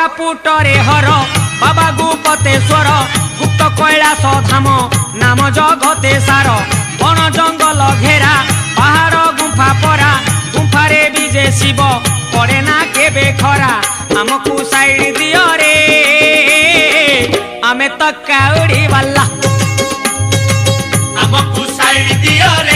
कोरापुटरे हर बाबा गुपतेश्वर गुप्त कैलाश धाम नाम जगते सार बन जंगल घेरा पहाड़ गुंफा परा गुंफारे विजे शिव पड़े ना केबे खरा आमको साइड दियो रे आमे तो काउड़ी वाला आमको साइड दियो रे